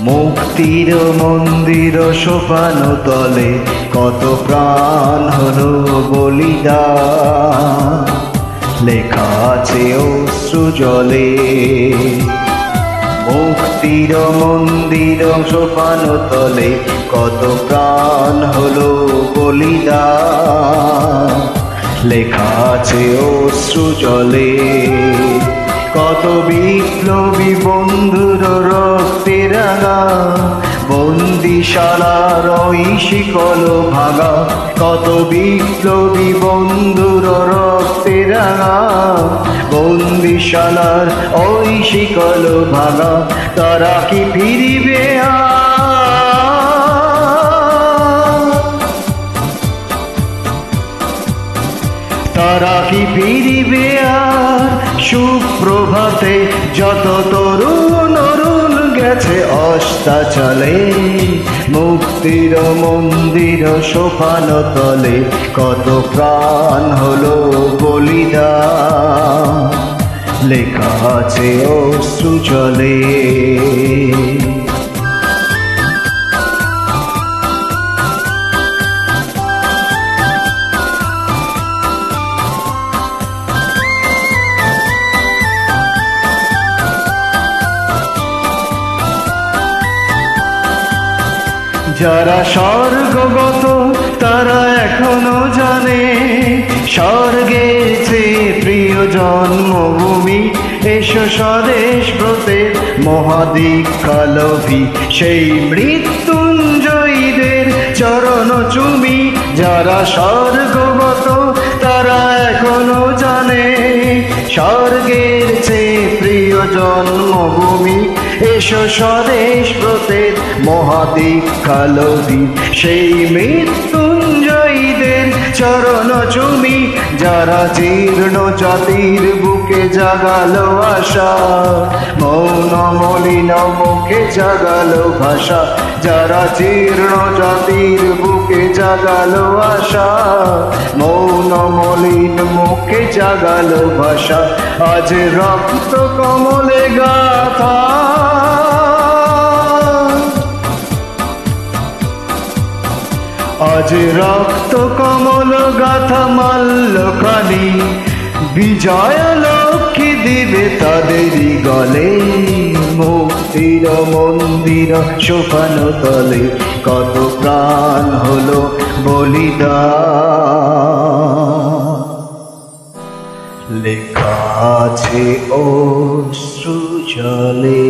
মুক্তির মন্দির সোপান তলে কত প্রাণ হলো বলিদান, লেখা আছে অশ্রু জলে। মুক্তির মন্দির সোপান তলে কত প্রাণ হলো বলিদান, লেখা আছে অশ্রু জলে। কত বিপ্লবী বন্ধুর রক্তে রাঙা বন্দিশালার ওই শিকল ভাঙা, কত বিপ্লবী বন্ধুর রক্তে রাঙা বন্দিশালার ওই শিকল ভাঙা। তারা কি ফিরিবে তারা কি ফিরিবে আর সুপ্রভাতে? যত তরুণ অরুণ গেছে অস্তাচলে, মুক্তির মন্দির সোপান তলে কত প্রাণ হলো বলিদান, লেখা আছে অশ্রু জলে। যারা স্বর্গগত তারা এখনো জানে স্বর্গের চেয়ে প্রিয় জন্মভূমি। এসো স্বদেশ ব্রতের মহাদীক্ষালোভী সেই মৃত্যুঞ্জয়ীদের চরণ চুমি। যারা স্বর্গগত তারা এখনো জানে স্বর্গের চেয়ে প্রিয় জন্মভূমি। এসো স্বদেশ ব্রতের মহাদীক্ষালোভী সেই মৃত্যুঞ্জয়ীদের চরণ চুমি। যারা জীর্ণ জাতির বুকে জাগালো আশা, মৌন মলিন মুখে জাগালো ভাষা। যারা জীর্ণ জাতির বুকে জাগালো আশা, মৌন মলিন মুখে জাগালো ভাষা। আজ রক্ত কমলে গাথা, আজ রক্ত কমল গাথা মাল্যখানি, বিজয় লক্ষ্মী দিবে তাদেরই গলে। মুক্তির মন্দির সোপান তলে কত প্রাণ হলো বলিদান, লেখা আছে অশ্রু জলে।